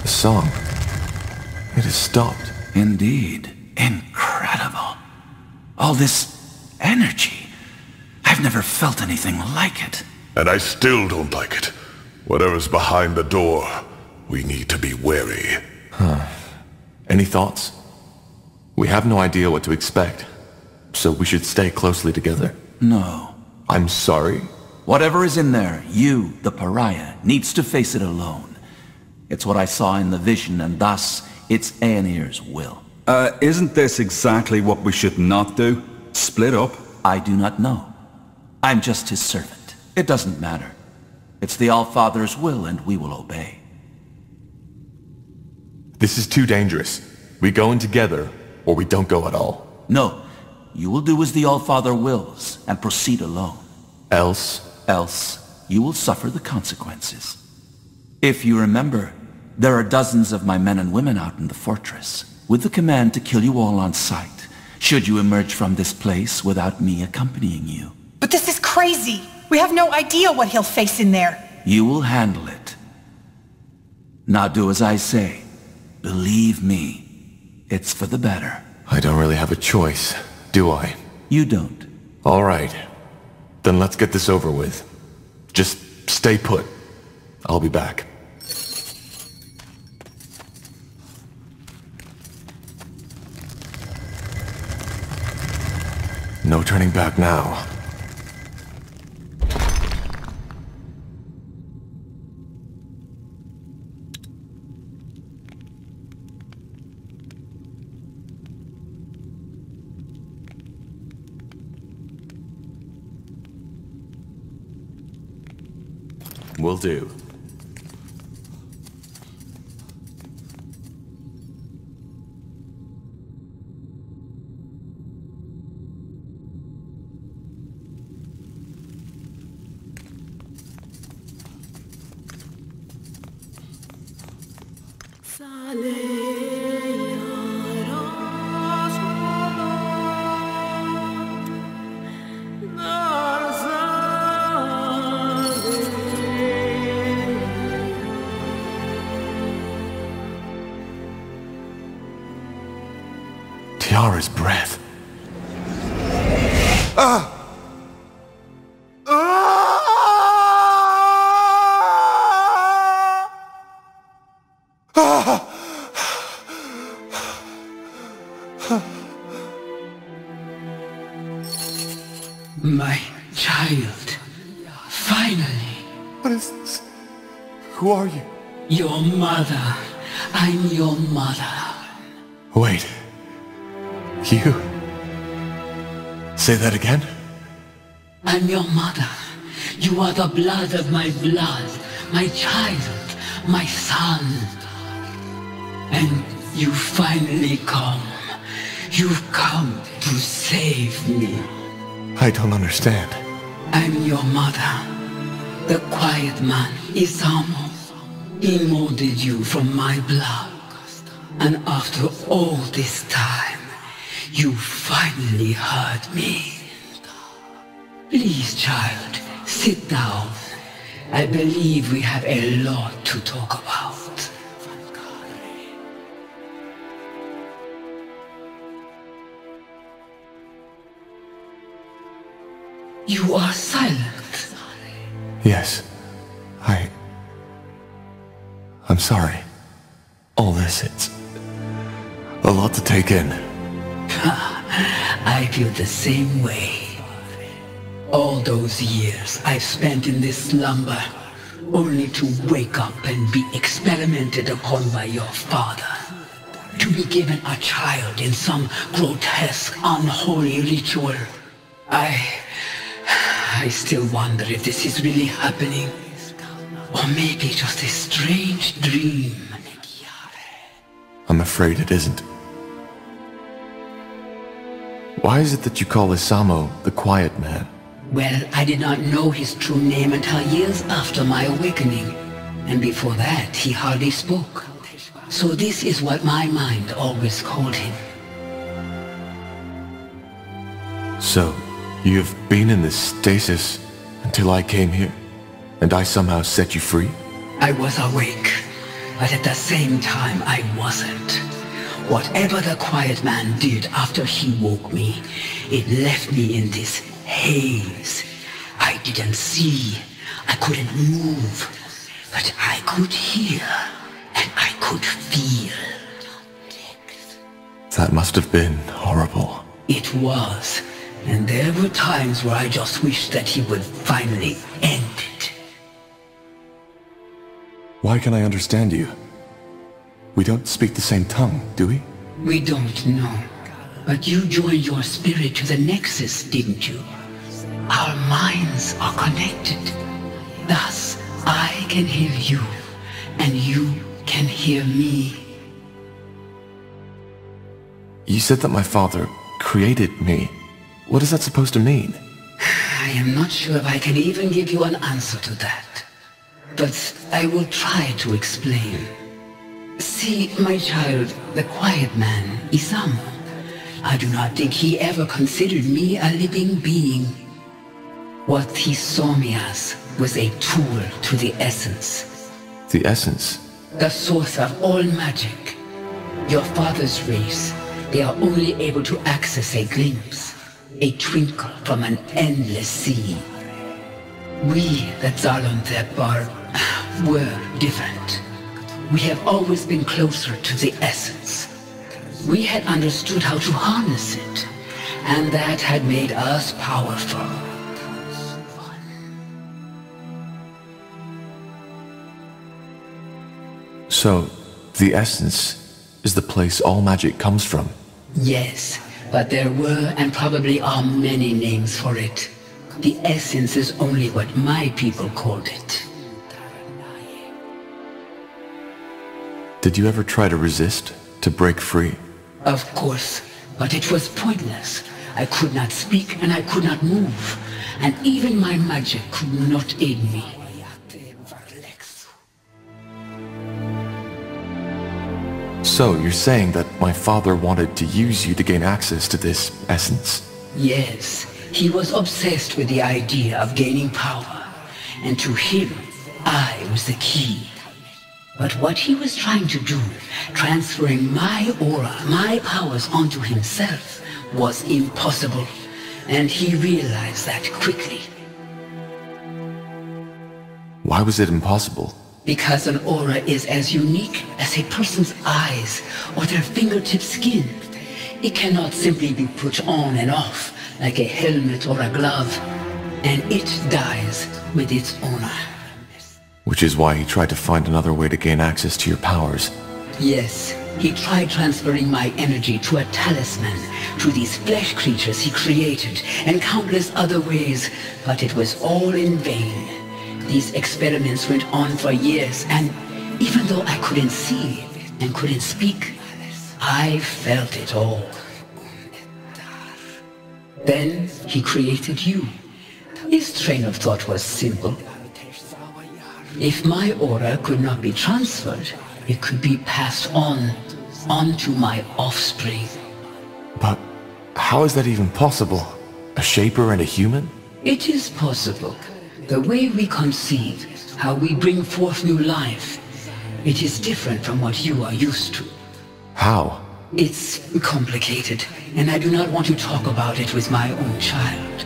The song. It has stopped. Indeed. Incredible. All this energy. I've never felt anything like it. And I still don't like it. Whatever's behind the door, we need to be wary. Any thoughts? We have no idea what to expect, so we should stay closely together. No. I'm sorry? Whatever is in there, you, the pariah, needs to face it alone. It's what I saw in the vision, and thus, it's Aenir's will. Isn't this exactly what we should not do? Split up? I do not know. I'm just his servant. It doesn't matter. It's the Allfather's will, and we will obey. This is too dangerous. We go in together, or we don't go at all. No. You will do as the Allfather wills, and proceed alone. Else, you will suffer the consequences. If you remember, there are dozens of my men and women out in the fortress, with the command to kill you all on sight, should you emerge from this place without me accompanying you. But this is crazy! We have no idea what he'll face in there! You will handle it. Now do as I say. Believe me, it's for the better. I don't really have a choice, do I? You don't. All right. Then let's get this over with. Just stay put. I'll be back. No turning back now. Will do. Tiara's breath. My child. Finally. What is this? Who are you? Your mother. I'm your mother. Wait. You? Say that again? I'm your mother. You are the blood of my blood. My child. My son. And you finally come. You've come to save me. I don't understand. I'm your mother. The quiet man, Isamo. He molded you from my blood. And after all this time, you finally heard me. Please, child, sit down. I believe we have a lot to talk about. You are silent. Yes. I'm sorry. All this, it's a lot to take in. I feel the same way. All those years I've spent in this slumber, only to wake up and be experimented upon by your father. To be given a child in some grotesque, unholy ritual. I still wonder if this is really happening. Or maybe just a strange dream. I'm afraid it isn't. Why is it that you call Isamo the Quiet Man? Well, I did not know his true name until years after my awakening. And before that, he hardly spoke. So this is what my mind always called him. So, you've been in this stasis until I came here, and I somehow set you free? I was awake, but at the same time I wasn't. Whatever the quiet man did after he woke me, it left me in this haze. I didn't see, I couldn't move, but I could hear, and I could feel. That must have been horrible. It was, and there were times where I just wished that he would finally end it. Why can't I understand you? We don't speak the same tongue, do we? We don't know, but you joined your spirit to the Nexus, didn't you? Our minds are connected. Thus, I can hear you, and you can hear me. You said that my father created me. What is that supposed to mean? I am not sure if I can even give you an answer to that. But I will try to explain. See, my child, the quiet man, Isamo, I do not think he ever considered me a living being. What he saw me as was a tool to the essence. The essence? The source of all magic. Your father's race, they are only able to access a glimpse, a twinkle from an endless sea. We, the Nortander, were different. We have always been closer to the essence. We had understood how to harness it, and that had made us powerful. So, the essence is the place all magic comes from? Yes, but there were and probably are many names for it. The essence is only what my people called it. Did you ever try to resist, to break free? Of course, but it was pointless. I could not speak and I could not move, and even my magic could not aid me. So, you're saying that my father wanted to use you to gain access to this essence? Yes, he was obsessed with the idea of gaining power, and to him, I was the key. But what he was trying to do, transferring my aura, my powers onto himself, was impossible, and he realized that quickly. Why was it impossible? Because an aura is as unique as a person's eyes or their fingertip skin. It cannot simply be put on and off like a helmet or a glove, and it dies with its owner. Which is why he tried to find another way to gain access to your powers. Yes, he tried transferring my energy to a talisman, to these flesh creatures he created, and countless other ways, but it was all in vain. These experiments went on for years, and even though I couldn't see and couldn't speak, I felt it all. Then he created you. His train of thought was simple. If my aura could not be transferred, it could be passed onto my offspring. But how is that even possible? A shaper and a human? It is possible. The way we conceive, how we bring forth new life, it is different from what you are used to. How? It's complicated, and I do not want to talk about it with my own child.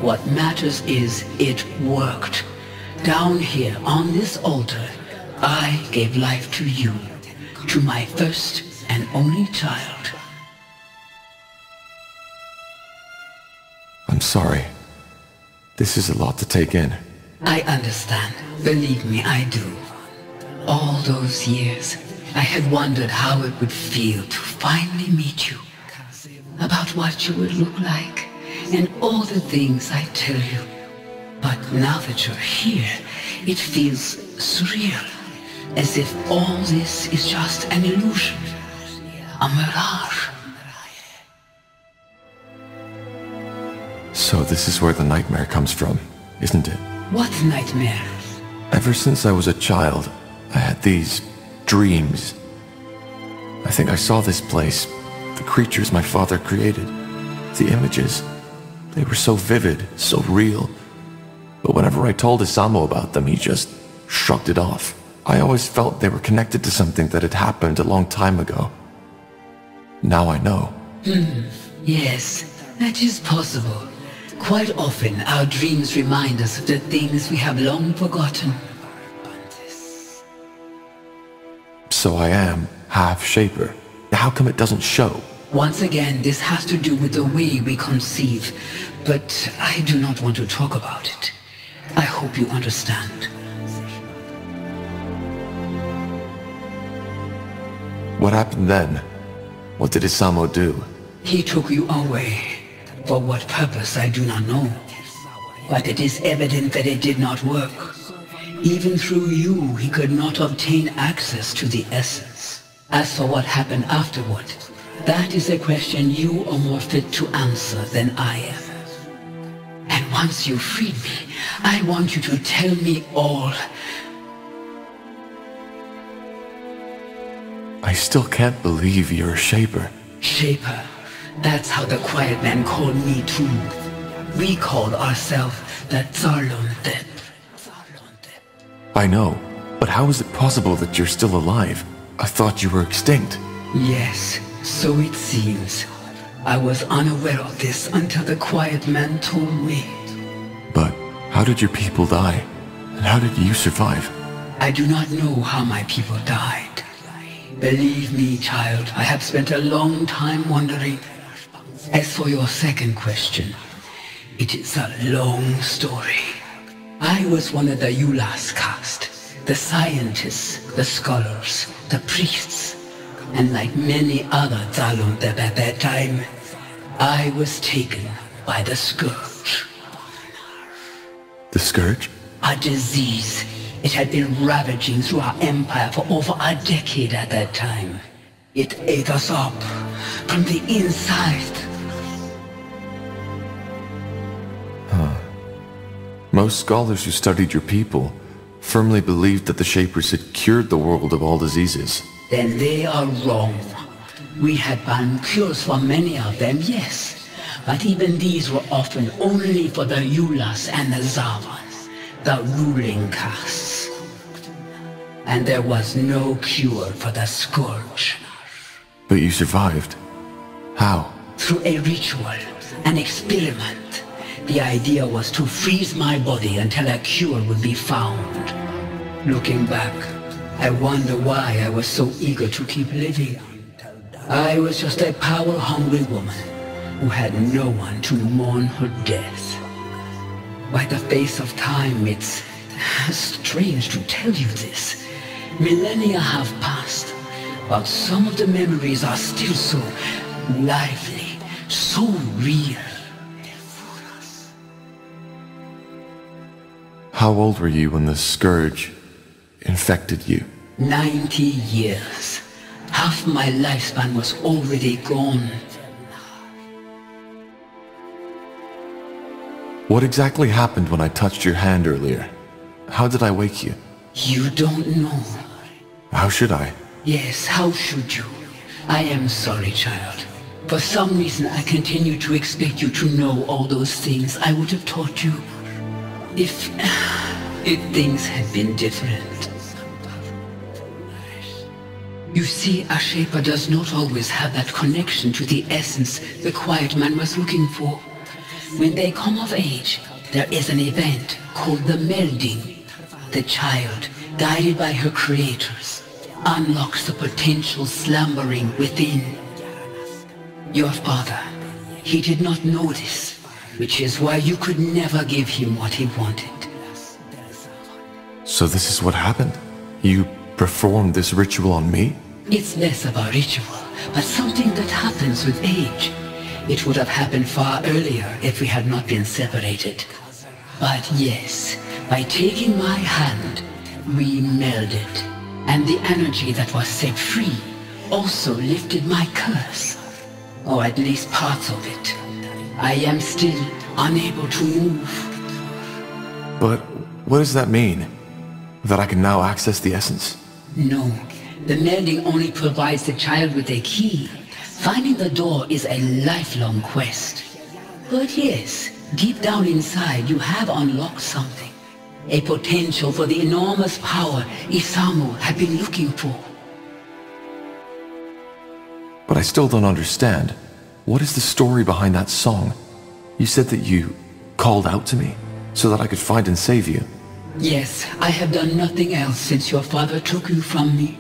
What matters is it worked. Down here, on this altar, I gave life to you, to my first and only child. I'm sorry. This is a lot to take in. I understand. Believe me, I do. All those years, I had wondered how it would feel to finally meet you. About what you would look like, and all the things I tell you. But now that you're here, it feels surreal. As if all this is just an illusion. A mirage. So this is where the nightmare comes from, isn't it? What nightmare? Ever since I was a child, I had these dreams. I think I saw this place, the creatures my father created, the images. They were so vivid, so real. But whenever I told Isamo about them, he just shrugged it off. I always felt they were connected to something that had happened a long time ago. Now I know. Yes, that is possible. Quite often, our dreams remind us of the things we have long forgotten. So I am half Shaper. How come it doesn't show? Once again, this has to do with the way we conceive, but I do not want to talk about it. I hope you understand. What happened then? What did Isamo do? He took you away. For what purpose, I do not know. But it is evident that it did not work. Even through you, he could not obtain access to the essence. As for what happened afterward, that is a question you are more fit to answer than I am. And once you freed me, I want you to tell me all. I still can't believe you're a Shaper. Shaper. That's how the Quiet Man called me too. We called ourselves the Zarlon-Thep. I know, but how is it possible that you're still alive? I thought you were extinct. Yes, so it seems. I was unaware of this until the Quiet Man told me. But how did your people die? And how did you survive? I do not know how my people died. Believe me, child, I have spent a long time wondering. As for your second question, it is a long story. I was one of the Yulas caste, the scientists, the scholars, the priests, and like many other Zarlon-Thep at that time, I was taken by the Scourge. The Scourge? A disease. It had been ravaging through our empire for over a decade at that time. It ate us up from the inside. Most scholars who studied your people firmly believed that the Shapers had cured the world of all diseases. Then they are wrong. We had found cures for many of them, yes. But even these were often only for the Yulas and the Zavas, the ruling castes. And there was no cure for the Scourge. But you survived. How? Through a ritual, an experiment. The idea was to freeze my body until a cure would be found. Looking back, I wonder why I was so eager to keep living. I was just a power-hungry woman who had no one to mourn her death. By the face of time, it's strange to tell you this. Millennia have passed, but some of the memories are still so lively, so real. How old were you when the Scourge infected you? 90 years. Half my lifespan was already gone. What exactly happened when I touched your hand earlier? How did I wake you? You don't know. How should I? Yes, how should you? I am sorry, child. For some reason, I continue to expect you to know all those things I would have taught you. If things had been different. You see, a Shaper does not always have that connection to the essence the Quiet Man was looking for. When they come of age, there is an event called the melding. The child, guided by her creators, unlocks the potential slumbering within. Your father, he did not know this, which is why you could never give him what he wanted. So this is what happened? You performed this ritual on me? It's less of a ritual, but something that happens with age. It would have happened far earlier if we had not been separated. But yes, by taking my hand, we melded. And the energy that was set free also lifted my curse. Or at least parts of it. I am still unable to move. But what does that mean? That I can now access the essence? No, the melding only provides the child with a key. Finding the door is a lifelong quest. But yes, deep down inside you have unlocked something. A potential for the enormous power Isamo had been looking for. But I still don't understand. What is the story behind that song? You said that you called out to me so that I could find and save you. Yes, I have done nothing else since your father took you from me.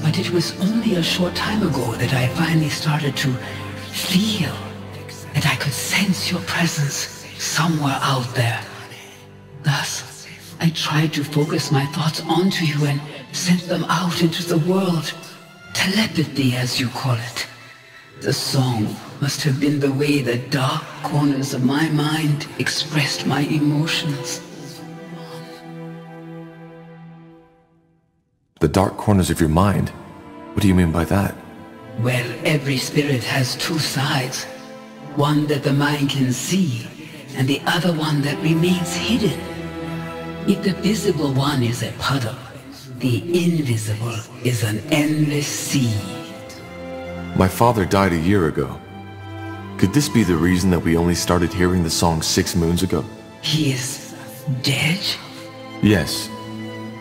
But it was only a short time ago that I finally started to feel that I could sense your presence somewhere out there. Thus, I tried to focus my thoughts onto you and sent them out into the world. Telepathy, as you call it. The song must have been the way the dark corners of my mind expressed my emotions. The dark corners of your mind? What do you mean by that? Well, every spirit has two sides. One that the mind can see, and the other one that remains hidden. If the visible one is a puddle, the invisible is an endless sea. My father died a year ago. Could this be the reason that we only started hearing the song 6 moons ago? He is dead? Yes.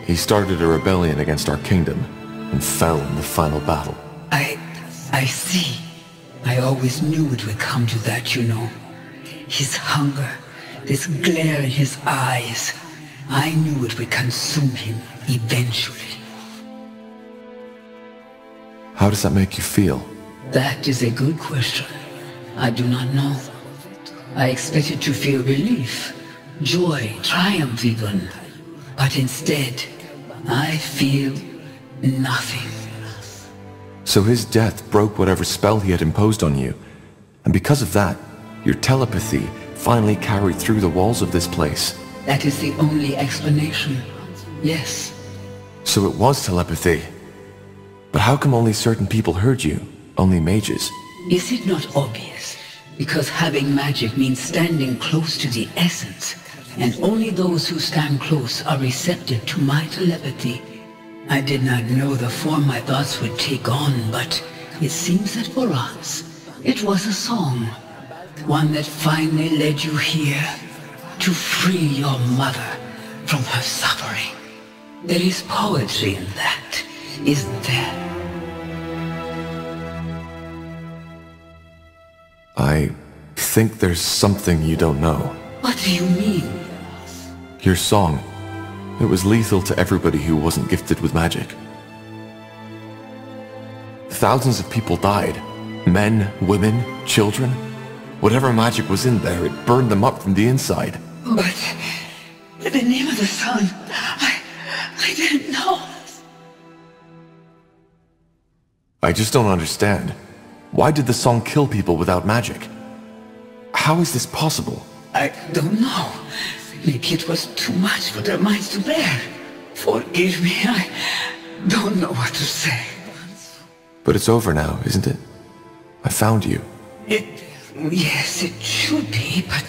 He started a rebellion against our kingdom and fell in the final battle. I see. I always knew it would come to that, you know. His hunger, this glare in his eyes. I knew it would consume him eventually. How does that make you feel? That is a good question. I do not know. I expected to feel relief, joy, triumph even. But instead, I feel nothing. So his death broke whatever spell he had imposed on you. And because of that, your telepathy finally carried through the walls of this place. That is the only explanation. Yes. So it was telepathy. But how come only certain people heard you? Only mages? Is it not obvious? Because having magic means standing close to the essence, and only those who stand close are receptive to my telepathy. I did not know the form my thoughts would take on, but it seems that for us, it was a song. One that finally led you here, to free your mother from her suffering. There is poetry in that, isn't there? I think there's something you don't know. What do you mean? Your song. It was lethal to everybody who wasn't gifted with magic. Thousands of people died. Men, women, children. Whatever magic was in there, it burned them up from the inside. But the name of the sun, I didn't know. I just don't understand. Why did the song kill people without magic? How is this possible? I don't know. Maybe it was too much for their minds to bear. Forgive me, I don't know what to say. But it's over now, isn't it? I found you. Yes, it should be, but...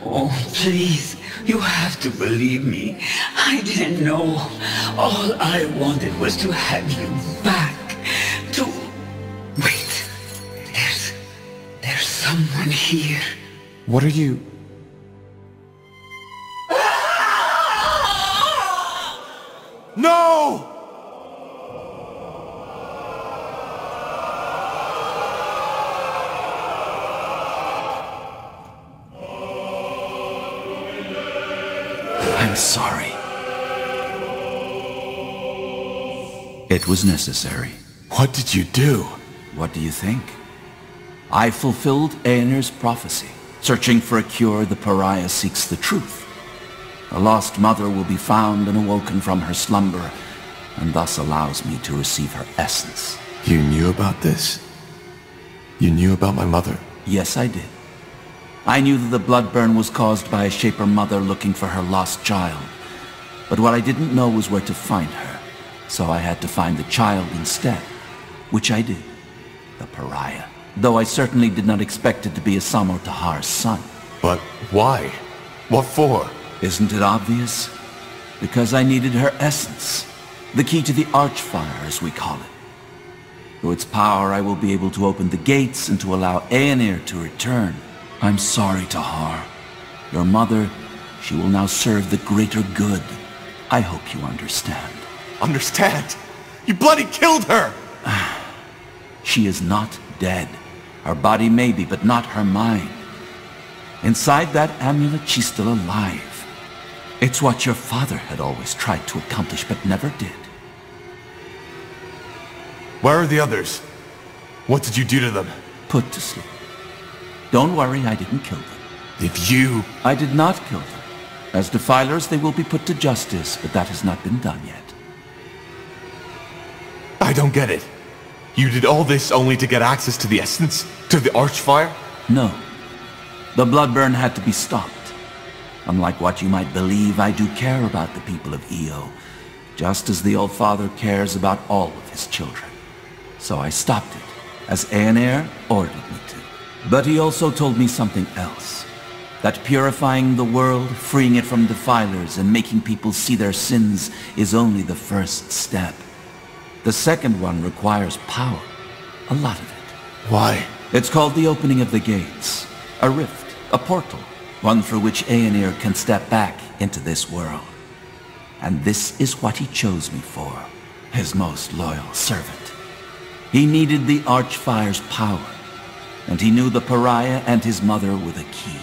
Oh, please, you have to believe me. I didn't know. All I wanted was to have you back. To... Wait. There's someone here. What are you... No! I'm sorry. It was necessary. What did you do? What do you think? I fulfilled Aener's prophecy. Searching for a cure, the pariah seeks the truth. A lost mother will be found and awoken from her slumber, and thus allows me to receive her essence. You knew about this? You knew about my mother? Yes, I did. I knew that the blood burn was caused by a Shaper mother looking for her lost child. But what I didn't know was where to find her, so I had to find the child instead, which I did. The pariah. Though I certainly did not expect it to be Isamo Tahar's son. But why? What for? Isn't it obvious? Because I needed her essence. The key to the Archfire, as we call it. Through its power, I will be able to open the gates and to allow Aener to return. I'm sorry, Tahar. Your mother She will now serve the greater good. I hope you understand. Understand? You bloody killed her! She is not dead. Her body may be, but not her mind. Inside that amulet, she's still alive. It's what your father had always tried to accomplish, but never did. Where are the others? What did you do to them? Put to sleep. Don't worry, I didn't kill them. If you... I did not kill them. As defilers, they will be put to justice, but that has not been done yet. I don't get it. You did all this only to get access to the essence? To the Archfire? No. The bloodburn had to be stopped. Unlike what you might believe, I do care about the people of Io, just as the All-Father cares about all of his children. So I stopped it, as Aeneir ordered me to. But he also told me something else. That purifying the world, freeing it from defilers, and making people see their sins is only the first step. The second one requires power. A lot of it. Why? It's called the opening of the gates. A rift, a portal. One through which Aeneir can step back into this world. And this is what he chose me for. His most loyal servant. He needed the Archfire's power. And he knew the pariah and his mother were the key.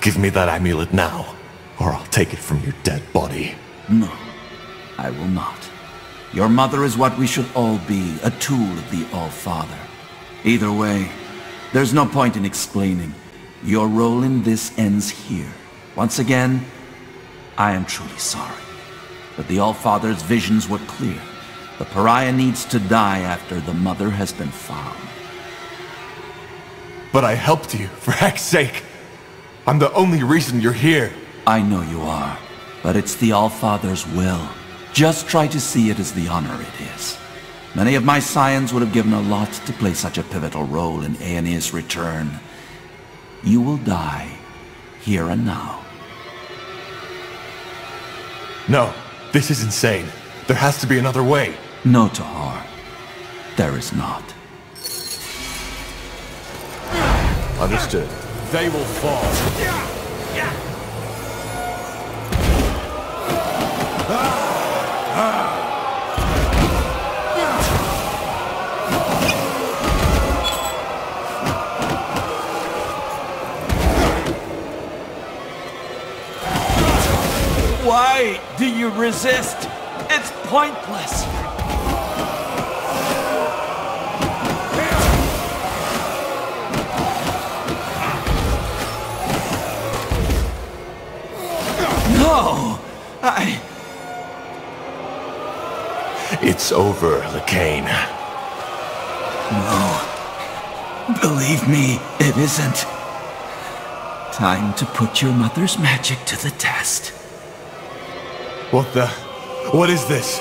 Give me that amulet now, or I'll take it from your dead body. No, I will not. Your mother is what we should all be, a tool of the All-Father. Either way, there's no point in explaining. Your role in this ends here. Once again, I am truly sorry. But the All-Father's visions were clear. The pariah needs to die after the mother has been found. But I helped you, for heck's sake. I'm the only reason you're here. I know you are, but it's the All-Father's will. Just try to see it as the honor it is. Many of my scions would have given a lot to play such a pivotal role in Aeneir's return. You will die, here and now. No, this is insane. There has to be another way. No, Tahar. There is not. Understood. They will fall. Why do you resist? It's pointless. No! It's over, Lacane. No. Believe me, it isn't. Time to put your mother's magic to the test. What is this?